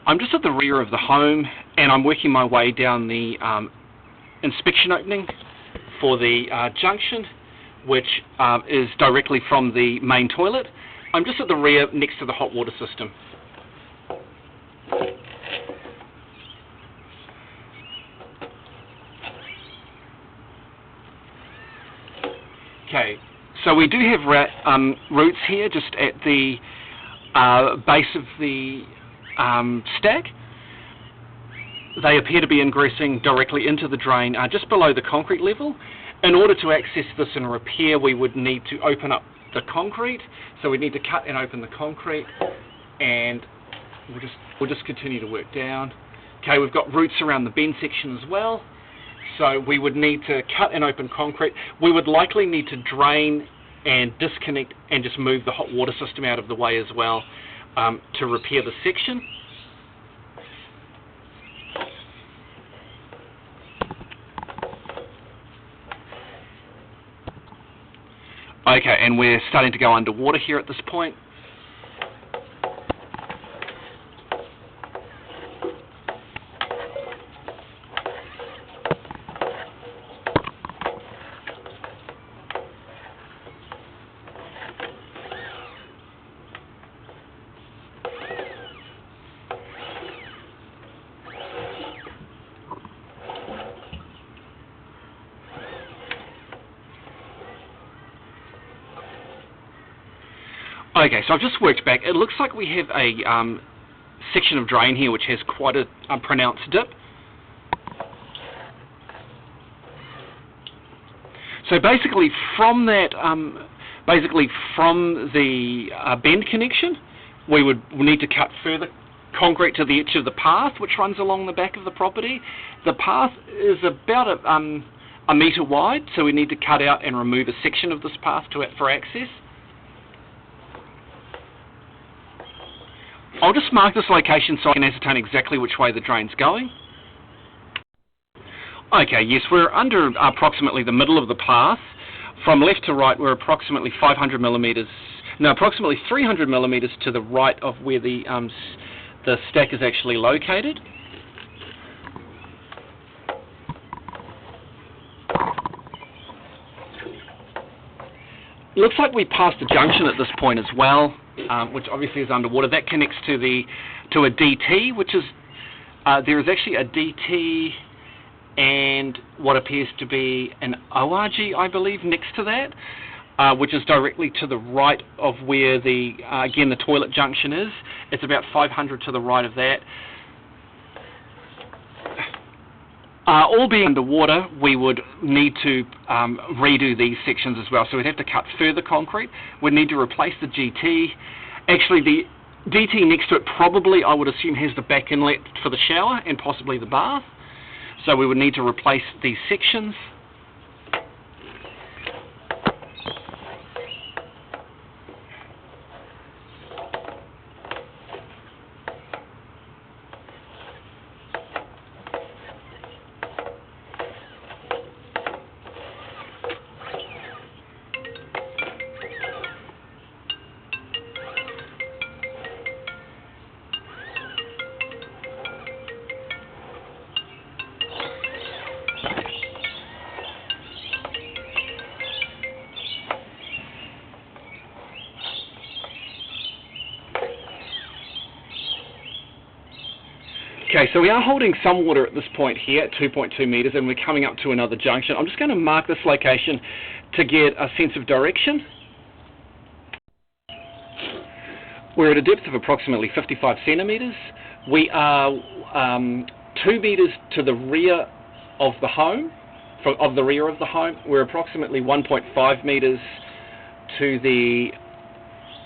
I'm just at the rear of the home, and I'm working my way down the inspection opening for the junction, which is directly from the main toilet. I'm just at the rear next to the hot water system. Okay, so we do have roots here just at the base of the stack. They appear to be ingressing directly into the drain just below the concrete level. In order to access this and repair, we would need to open up the concrete. So we need to cut and open the concrete, and we'll just continue to work down. Okay, we've got roots around the bend section as well. So we would need to cut and open concrete. We would likely need to drain and disconnect and just move the hot water system out of the way as well to repair the section. Okay, and we're starting to go underwater here at this point. Okay, so I've just worked back. It looks like we have a section of drain here which has quite a pronounced dip. So basically from that, from the bend connection, we would need to cut further concrete to the edge of the path which runs along the back of the property. The path is about a metre wide, so we need to cut out and remove a section of this path for access. I'll just mark this location so I can ascertain exactly which way the drain's going. Okay, yes, we're under approximately the middle of the path. From left to right, we're approximately 500 millimetres, no, approximately 300 millimetres to the right of where the stack is actually located. It looks like we passed the junction at this point as well, which obviously is underwater. That connects to a DT, which is there is actually a DT and what appears to be an ORG, I believe, next to that, which is directly to the right of where again the toilet junction is. It's about 500 to the right of that. All being underwater, we would need to redo these sections as well. So we'd have to cut further concrete. We'd need to replace the GT. Actually, the DT next to it probably, I would assume, has the back inlet for the shower and possibly the bath. So we would need to replace these sections. Okay, so we are holding some water at this point here at 2.2 metres, and we're coming up to another junction. I'm just going to mark this location to get a sense of direction. We're at a depth of approximately 55 centimetres. We are 2 metres to the rear of the home. We're approximately 1.5 metres to the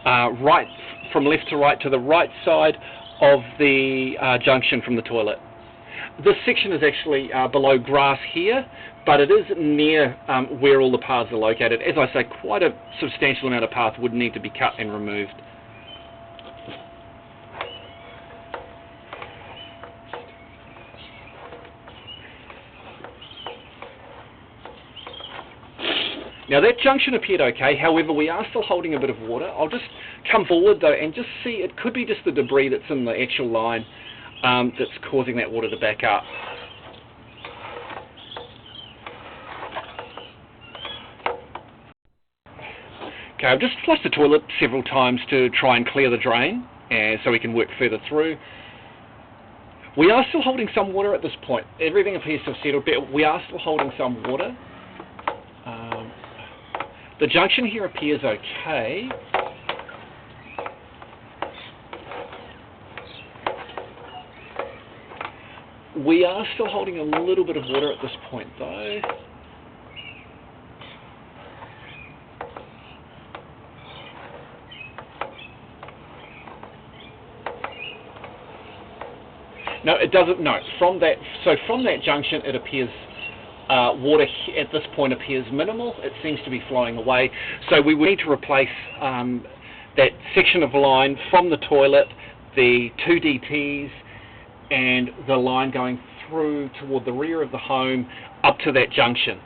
right, from left to right, to the right side of the junction from the toilet. This section is actually below grass here, but it is near where all the paths are located. As I say, quite a substantial amount of path would need to be cut and removed. Now that junction appeared okay, however we are still holding a bit of water. I'll just come forward though and just see, it could be just the debris that's in the actual line. that's causing that water to back up. Okay, I've just flushed the toilet several times to try and clear the drain, and so we can work further through. We are still holding some water at this point. Everything appears to have settled, but we are still holding some water. The junction here appears okay. We are still holding a little bit of water at this point, though. No, it doesn't. No, from that junction, it appears water at this point appears minimal. It seems to be flowing away. So we need to replace that section of line from the toilet, the 2 DTs, and the line going through toward the rear of the home up to that junction.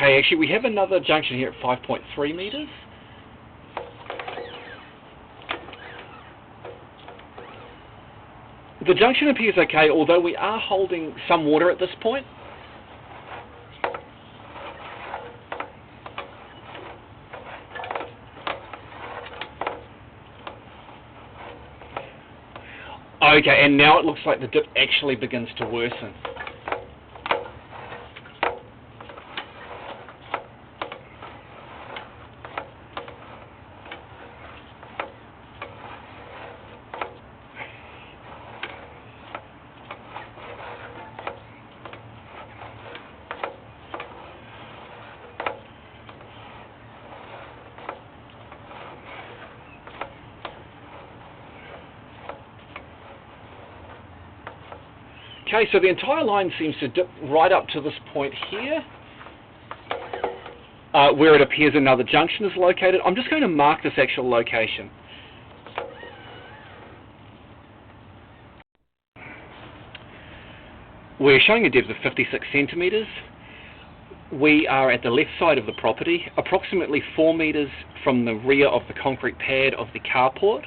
Okay, actually we have another junction here at 5.3 meters. The junction appears okay, although we are holding some water at this point. Okay, and now it looks like the dip actually begins to worsen. Okay, so the entire line seems to dip right up to this point here, where it appears another junction is located. I'm just going to mark this actual location. We're showing a depth of 56 centimetres. We are at the left side of the property, approximately 4 metres from the rear of the concrete pad of the carport.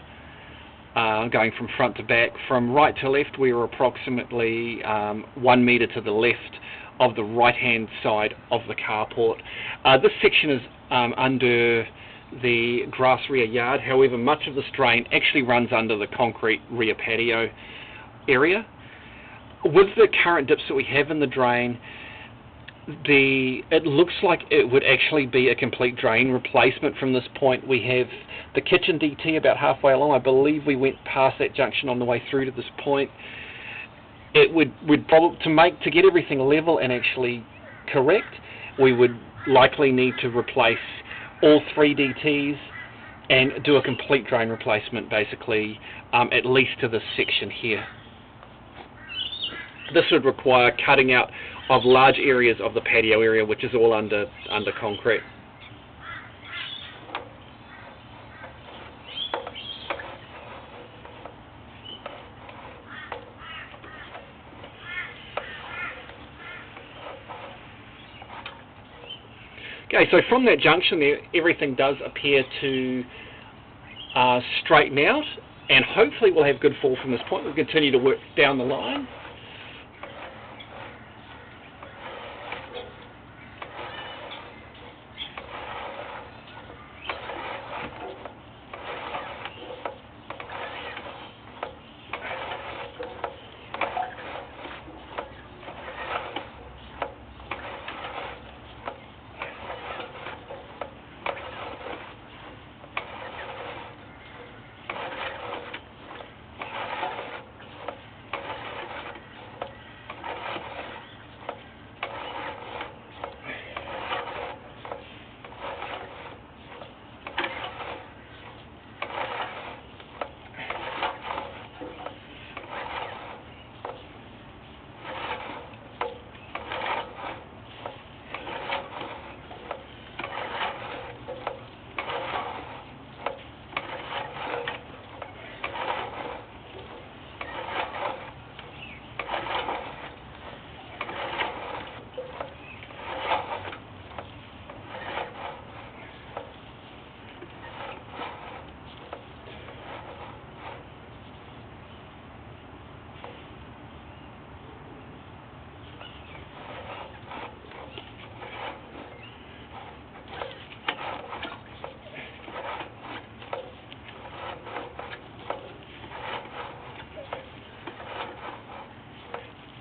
Going from front to back. From right to left, we are approximately 1 metre to the left of the right-hand side of the carport. This section is under the grass rear yard. However, much of this drain actually runs under the concrete rear patio area. With the current dips that we have in the drain, it looks like it would actually be a complete drain replacement from this point. We have the kitchen DT about halfway along. I believe we went past that junction on the way through to this point. It would probably, to get everything level and actually correct, we would likely need to replace all 3 DTs and do a complete drain replacement, basically, at least to this section here. This would require cutting out of large areas of the patio area, which is all under concrete. Okay, so from that junction there, everything does appear to straighten out, and hopefully we'll have good fall from this point. We'll continue to work down the line.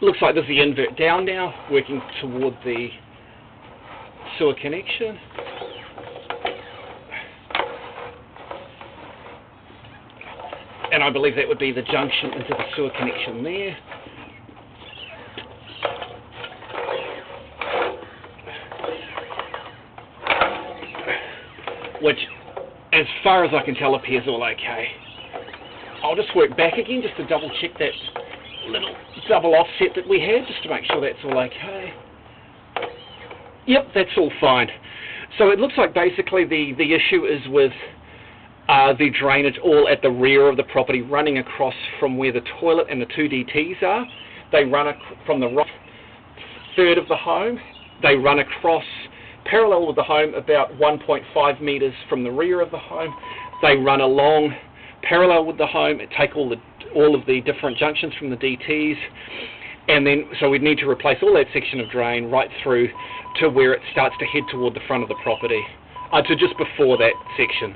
Looks like there's the invert down now, working toward the sewer connection. And I believe that would be the junction into the sewer connection there. Which, as far as I can tell, appears all okay. I'll just work back again just to double check that little double offset that we had, just to make sure that's all okay. Yep, that's all fine. So it looks like basically the issue is with the drainage all at the rear of the property, running across from where the toilet and the 2 DTs are. They run from the right third of the home. They run across parallel with the home about 1.5 metres from the rear of the home. They run along parallel with the home and take all of the different junctions from the DTs, and then so we'd need to replace all that section of drain right through to where it starts to head toward the front of the property, to just before that section.